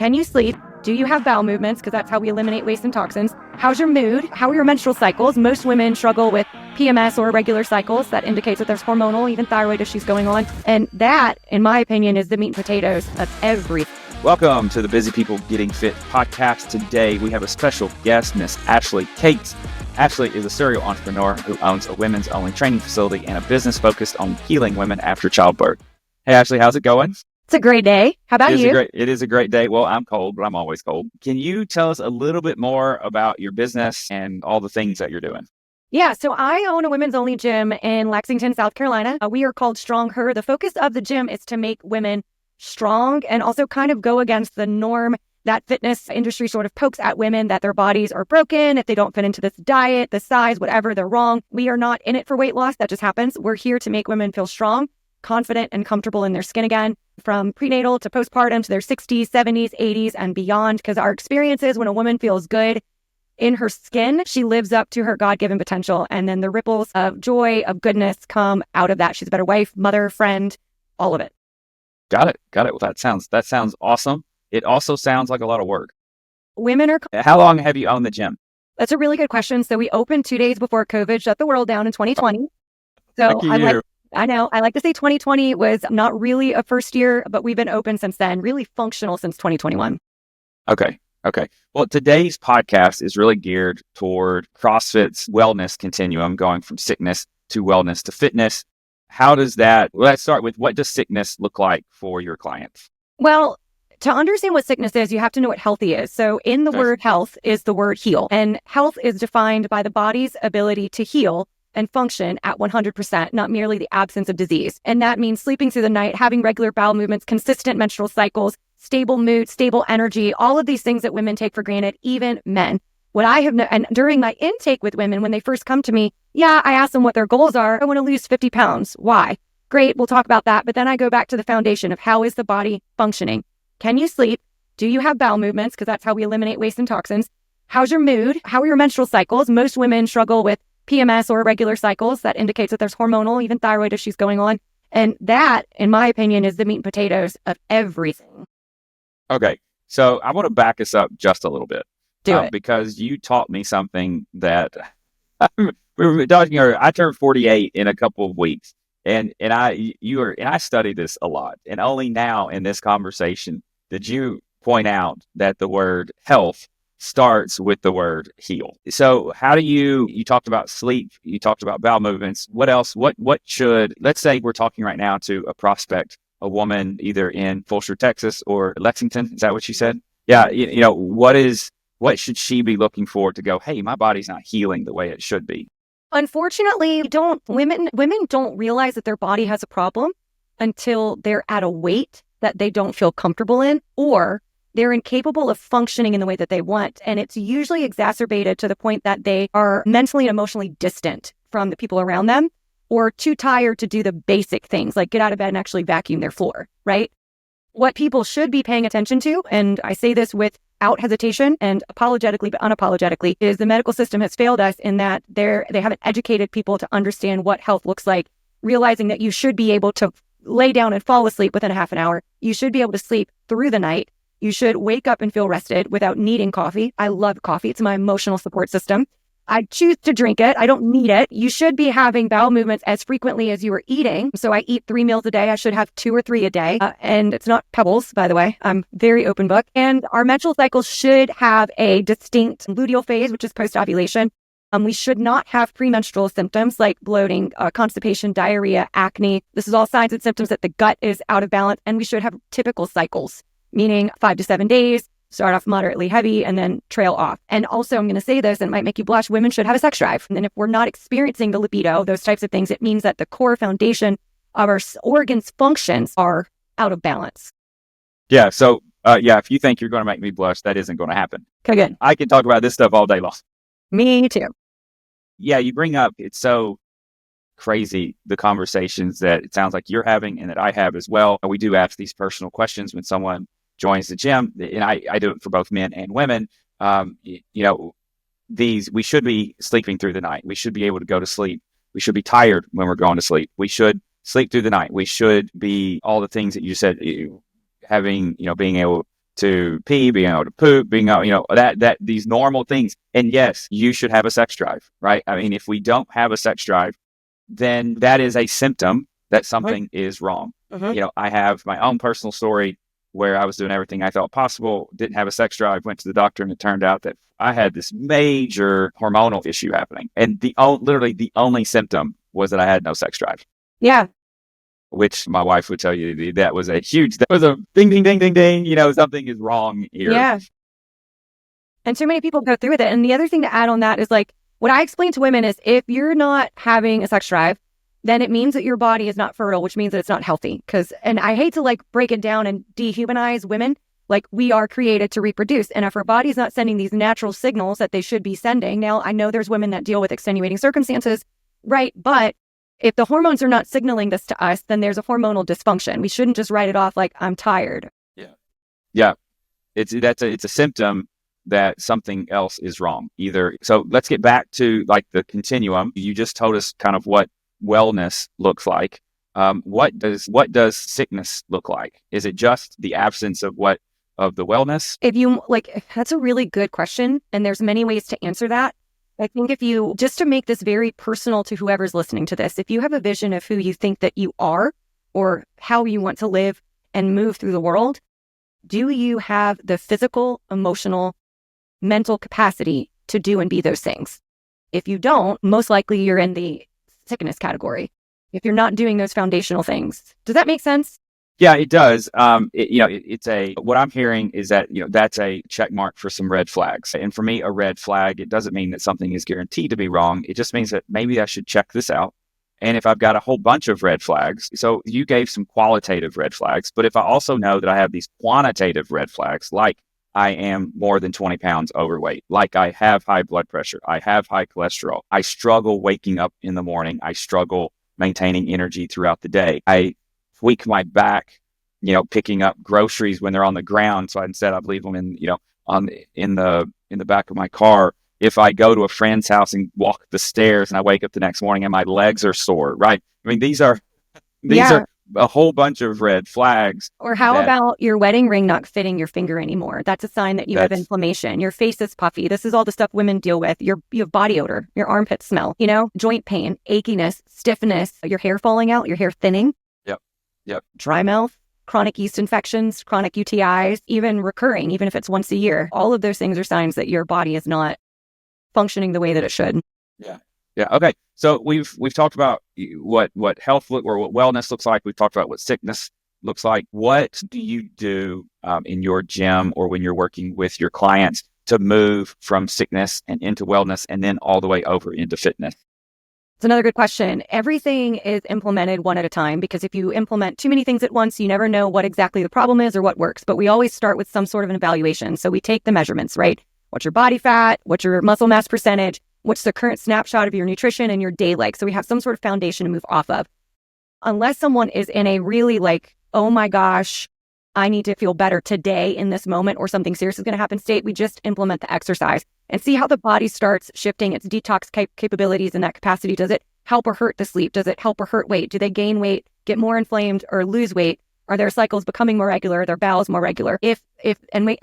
Can you sleep? Do you have bowel movements? Because that's how we eliminate waste and toxins. How's your mood? How are your menstrual cycles? Most women struggle with PMS or irregular cycles. That indicates that there's hormonal, even thyroid issues going on. And that, in my opinion, is the meat and potatoes of everything. Welcome to the Busy People Getting Fit podcast. Today, we have a special guest, Miss Ashley Cates. Ashley is a serial entrepreneur who owns a women's only training facility and a business focused on healing women after childbirth. Hey, Ashley, how's it going? It's a great day. How about you? It is a great day. Well, I'm cold, but I'm always cold. Can you tell us a little bit more about your business and all the things that you're doing? Yeah, so I own a women's only gym in Lexington, South Carolina. We are called StrongHer. The focus of the gym is to make women strong and also kind of go against the norm that fitness industry sort of pokes at women, that their bodies are broken, if they don't fit into this diet, the size, whatever, they're wrong. We are not in it for weight loss. That just happens. We're here to make women feel strong, confident, and comfortable in their skin again, from prenatal to postpartum to their 60s, 70s, 80s, and beyond. Because our experience is when a woman feels good in her skin, she lives up to her God-given potential. And then the ripples of joy, of goodness come out of that. She's a better wife, mother, friend, all of it. Got it. Well, that sounds awesome. It also sounds like a lot of work. Women are... How long have you owned the gym? That's a really good question. So we opened 2 days before COVID shut the world down in 2020. So I like to say 2020 was not really a first year, but we've been open since then, really functional since 2021. Okay. Well, today's podcast is really geared toward CrossFit's wellness continuum, going from sickness to wellness to fitness. Let's start with, what does sickness look like for your clients? Well, to understand what sickness is, you have to know what healthy is. So in the word health is the word heal. And health is defined by the body's ability to heal and function at 100%, not merely the absence of disease. And that means sleeping through the night, having regular bowel movements, consistent menstrual cycles, stable mood, stable energy, all of these things that women take for granted, even men. What I have and during my intake with women, when they first come to me, I ask them what their goals are. I want to lose 50 pounds. Why? Great, we'll talk about that. But then I go back to the foundation of, how is the body functioning? Can you sleep? Do you have bowel movements? Because that's how we eliminate waste and toxins. How's your mood? How are your menstrual cycles? Most women struggle with PMS or irregular cycles. That indicates that there's hormonal, even thyroid issues going on. And that, in my opinion, is the meat and potatoes of everything. Okay, so I want to back us up just a little bit. Do it. Because you taught me something that we were talking earlier. I turned 48 in a couple of weeks, and I studied this a lot. And only now in this conversation did you point out that the word health starts with the word heal. So how do you talked about sleep, you talked about bowel movements. What else? What should, let's say we're talking right now to a prospect, a woman either in Fulshire, Texas or Lexington. Is that what you said? Yeah. What should she be looking for to go, hey, my body's not healing the way it should be? Unfortunately, women don't realize that their body has a problem until they're at a weight that they don't feel comfortable in, or they're incapable of functioning in the way that they want. And it's usually exacerbated to the point that they are mentally and emotionally distant from the people around them, or too tired to do the basic things like get out of bed and actually vacuum their floor, right? What people should be paying attention to, and I say this without hesitation and apologetically but unapologetically, is the medical system has failed us in that they haven't educated people to understand what health looks like, realizing that you should be able to lay down and fall asleep within a half an hour. You should be able to sleep through the night. You should wake up and feel rested without needing coffee. I love coffee. It's my emotional support system. I choose to drink it. I don't need it. You should be having bowel movements as frequently as you are eating. So I eat 3 meals a day. I should have 2 or 3 a day. And it's not pebbles, by the way. I'm very open book. And our menstrual cycles should have a distinct luteal phase, which is post-ovulation. We should not have premenstrual symptoms like bloating, constipation, diarrhea, acne. This is all signs and symptoms that the gut is out of balance. And we should have typical cycles, meaning 5 to 7 days, start off moderately heavy, and then trail off. And also, I'm going to say this, and it might make you blush, women should have a sex drive. And if we're not experiencing the libido, those types of things, it means that the core foundation of our organs' functions are out of balance. Yeah. So, if you think you're going to make me blush, that isn't going to happen. Okay, good. I can talk about this stuff all day long. Me too. Yeah, you bring up, it's so crazy, the conversations that it sounds like you're having and that I have as well. We do ask these personal questions when someone joins the gym, and I do it for both men and women. We should be sleeping through the night. We should be able to go to sleep. We should be tired when we're going to sleep. We should sleep through the night. We should be all the things that you said, having, being able to pee, being able to poop, being able, that these normal things. And yes, you should have a sex drive, right? I mean, if we don't have a sex drive, then that is a symptom that something is wrong. I have my own personal story where I was doing everything I thought possible, didn't have a sex drive, went to the doctor, and it turned out that I had this major hormonal issue happening. And literally the only symptom was that I had no sex drive. Yeah. Which my wife would tell you that was a ding, ding, ding, ding, ding, something is wrong here. Yeah. And too many people go through with it. And the other thing to add on that is like, what I explain to women is if you're not having a sex drive, then it means that your body is not fertile, which means that it's not healthy. And I hate to like break it down and dehumanize women. Like, we are created to reproduce. And if our body's not sending these natural signals that they should be sending, now I know there's women that deal with extenuating circumstances, right? But if the hormones are not signaling this to us, then there's a hormonal dysfunction. We shouldn't just write it off like, I'm tired. Yeah. It's a symptom that something else is wrong. So let's get back to like the continuum. You just told us kind of what wellness looks like. What does sickness look like? Is it just the absence of the wellness? If you like, that's a really good question. And there's many ways to answer that. I think just to make this very personal to whoever's listening to this, if you have a vision of who you think that you are or how you want to live and move through the world, do you have the physical, emotional, mental capacity to do and be those things? If you don't, most likely you're in the sickness category. If you're not doing those foundational things. Does that make sense? Yeah, it does. What I'm hearing is that, that's a check mark for some red flags. And for me, a red flag, it doesn't mean that something is guaranteed to be wrong. It just means that maybe I should check this out. And if I've got a whole bunch of red flags, so you gave some qualitative red flags, but if I also know that I have these quantitative red flags, like I am more than 20 pounds overweight, like I have high blood pressure, I have high cholesterol, I struggle waking up in the morning, I struggle maintaining energy throughout the day, I tweak my back, picking up groceries when they're on the ground. So instead I'd leave them in the back of my car. If I go to a friend's house and walk the stairs and I wake up the next morning and my legs are sore, right? I mean, these are a whole bunch of red flags. Or how about your wedding ring not fitting your finger anymore? That's a sign that you have inflammation. Your face is puffy. This is all the stuff women deal with. You have body odor, your armpit smell, joint pain, achiness, stiffness, your hair falling out, your hair thinning. Yep. Dry mouth, chronic yeast infections, chronic UTIs, even recurring, even if it's once a year. All of those things are signs that your body is not functioning the way that it should. Yeah. Okay. So we've talked about what health or what wellness looks like. We've talked about what sickness looks like. What do you do in your gym or when you're working with your clients to move from sickness and into wellness and then all the way over into fitness? It's another good question. Everything is implemented one at a time, because if you implement too many things at once, you never know what exactly the problem is or what works. But we always start with some sort of an evaluation. So we take the measurements, right? What's your body fat? What's your muscle mass percentage? What's the current snapshot of your nutrition and your day like? So we have some sort of foundation to move off of. Unless someone is in a really like, oh my gosh, I need to feel better today in this moment, or something serious is going to happen state, we just implement the exercise and see how the body starts shifting its detox capabilities in that capacity. Does it help or hurt the sleep? Does it help or hurt weight? Do they gain weight, get more inflamed, or lose weight? Are their cycles becoming more regular? Are their bowels more regular?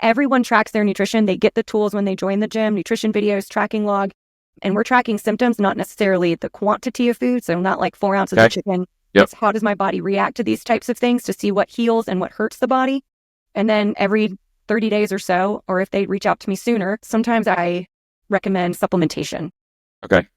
Everyone tracks their nutrition. They get the tools when they join the gym, nutrition videos, tracking log, and we're tracking symptoms, not necessarily the quantity of food. So not like 4 ounces of chicken. Yep. It's how does my body react to these types of things to see what heals and what hurts the body. And then every 30 days or so, or if they reach out to me sooner, sometimes I recommend supplementation. Okay.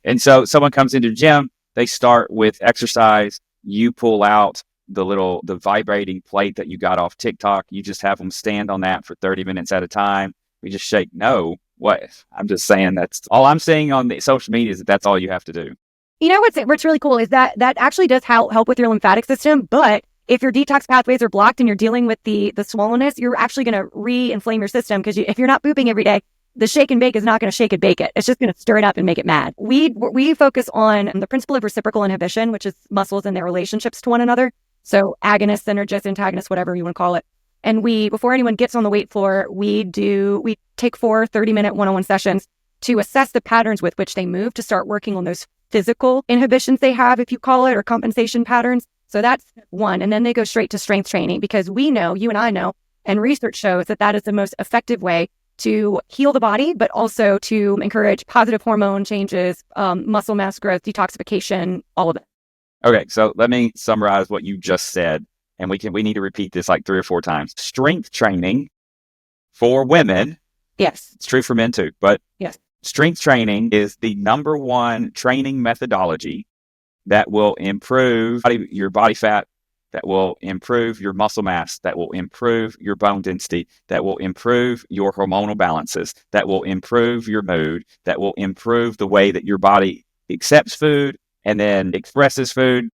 And so someone comes into the gym, they start with exercise, you pull out the vibrating plate that you got off TikTok, you just have them stand on that for 30 minutes at a time. We just shake no. What? I'm just saying that's all I'm seeing on the social media is that's all you have to do. You know what's really cool is that actually does help with your lymphatic system, but if your detox pathways are blocked and you're dealing with the swollenness, you're actually going to re-inflame your system, because if you're not pooping every day, the shake and bake is not going to shake and bake it. It's just going to stir it up and make it mad. We focus on the principle of reciprocal inhibition, which is muscles and their relationships to one another. So agonists, synergists, antagonists, whatever you want to call it. And before anyone gets on the weight floor, we take 4 30-minute one-on-one sessions to assess the patterns with which they move, to start working on those physical inhibitions they have, if you call it, or compensation patterns. So that's one. And then they go straight to strength training, because we know, you and I know, And research shows that that is the most effective way to heal the body, but also to encourage positive hormone changes, muscle mass growth, detoxification, all of it. Okay, so let me summarize what you just said, and we need to repeat this like 3 or 4 times. Strength training for women. Yes. It's true for men too, but yes, strength training is the number one training methodology that will improve your body fat, that will improve your muscle mass, that will improve your bone density, that will improve your hormonal balances, that will improve your mood, that will improve the way that your body accepts food and then expresses food.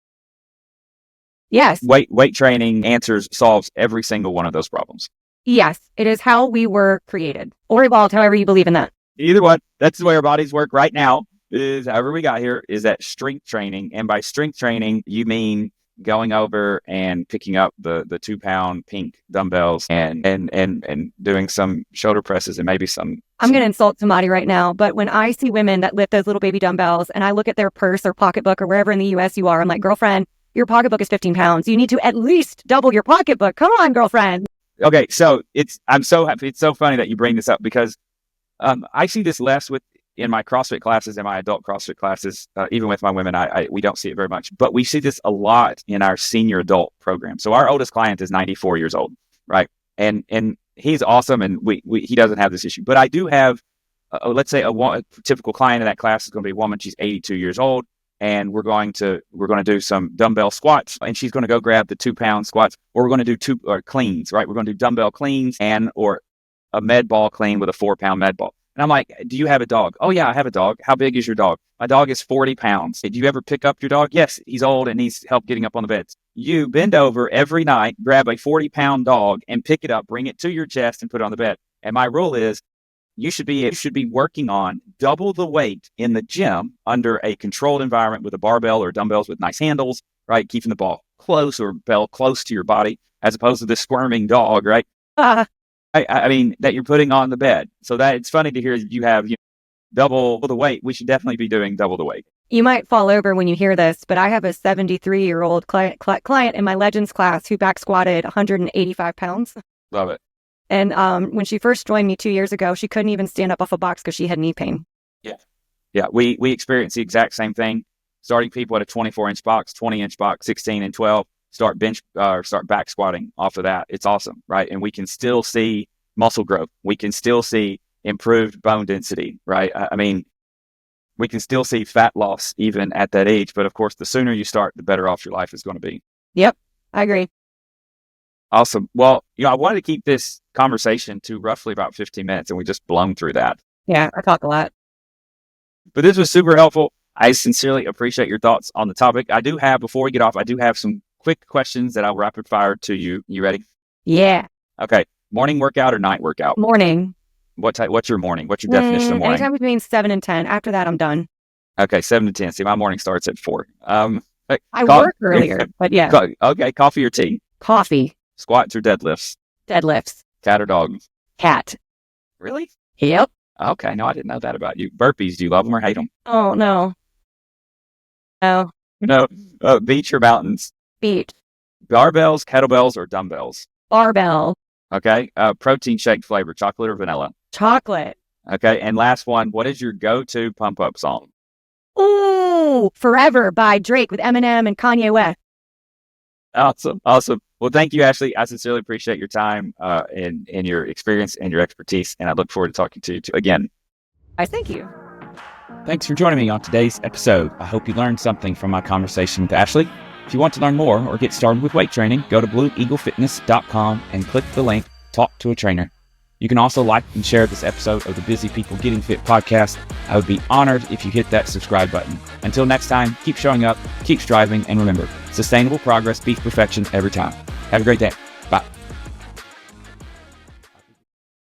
Yes. Weight training solves every single one of those problems. Yes, it is how we were created or evolved, however you believe in that. Either one. That's the way our bodies work right now, is however we got here, is that strength training. And by strength training, you mean going over and picking up the 2-pound pink dumbbells and doing some shoulder presses and maybe some. I'm going to insult somebody right now, but when I see women that lift those little baby dumbbells and I look at their purse or pocketbook or wherever in the US you are, I'm like, girlfriend, your pocketbook is 15 pounds. You need to at least double your pocketbook. Come on, girlfriend. Okay, so I'm so happy. It's so funny that you bring this up because I see this less in my CrossFit classes and my adult CrossFit classes. Even with my women, we don't see it very much, but we see this a lot in our senior adult program. So our oldest client is 94 years old, right? And he's awesome, and he doesn't have this issue. But I do have, let's say, a typical client in that class is going to be a woman. She's 82 years old. And we're going to do some dumbbell squats, and she's going to go grab the 2-pound squats, or we're going to do cleans, right? We're going to do dumbbell cleans or a med ball clean with a 4-pound med ball. And I'm like, do you have a dog? Oh yeah, I have a dog. How big is your dog? My dog is 40 pounds. Did you ever pick up your dog? Yes, he's old and needs help getting up on the beds. You bend over every night, grab a 40-pound dog and pick it up, bring it to your chest and put it on the bed. And my rule is, you should be working on double the weight in the gym under a controlled environment with a barbell or dumbbells with nice handles, right? Keeping the ball close or bell close to your body as opposed to this squirming dog, right? I mean, that you're putting on the bed. So that it's funny to hear you have double the weight. We should definitely be doing double the weight. You might fall over when you hear this, but I have a 73-year-old client in my Legends class who back squatted 185 pounds. Love it. And when she first joined me 2 years ago, she couldn't even stand up off a box because she had knee pain. Yeah. We experience the exact same thing. Starting people at a 24-inch box, 20-inch box, 16 and 12, start back squatting off of that. It's awesome, right? And we can still see muscle growth. We can still see improved bone density, right? I mean, we can still see fat loss even at that age. But of course, the sooner you start, the better off your life is going to be. Yep, I agree. Awesome. Well, I wanted to keep this conversation to roughly about 15 minutes, and we just blown through that. Yeah, I talk a lot. But this was super helpful. I sincerely appreciate your thoughts on the topic. Before we get off, I do have some quick questions that I'll rapid fire to you. You ready? Yeah. Okay. Morning workout or night workout? Morning. What's your morning? What's your definition of morning? Anytime between 7 and 10. After that, I'm done. Okay, 7 to 10. See, my morning starts at 4. I work earlier, but yeah. Okay, coffee or tea? Coffee. Squats or deadlifts? Deadlifts. Cat or dog? Cat. Really? Yep. Okay, no, I didn't know that about you. Burpees, do you love them or hate them? Oh, no. No. No. Beach or mountains? Beach. Barbells, kettlebells, or dumbbells? Barbell. Okay. Protein shake flavor, chocolate or vanilla? Chocolate. Okay. And last one, what is your go-to pump-up song? Ooh, Forever by Drake with Eminem and Kanye West. Awesome. Well, thank you, Ashley. I sincerely appreciate your time and your experience and your expertise, and I look forward to talking to you again. I thank you. Thanks for joining me on today's episode. I hope you learned something from my conversation with Ashley. If you want to learn more or get started with weight training, go to blueeaglefitness.com and click the link, Talk to a Trainer. You can also like and share this episode of the Busy People Getting Fit podcast. I would be honored if you hit that subscribe button. Until next time, keep showing up, keep striving, and remember, sustainable progress beats perfection every time. Have a great day. Bye.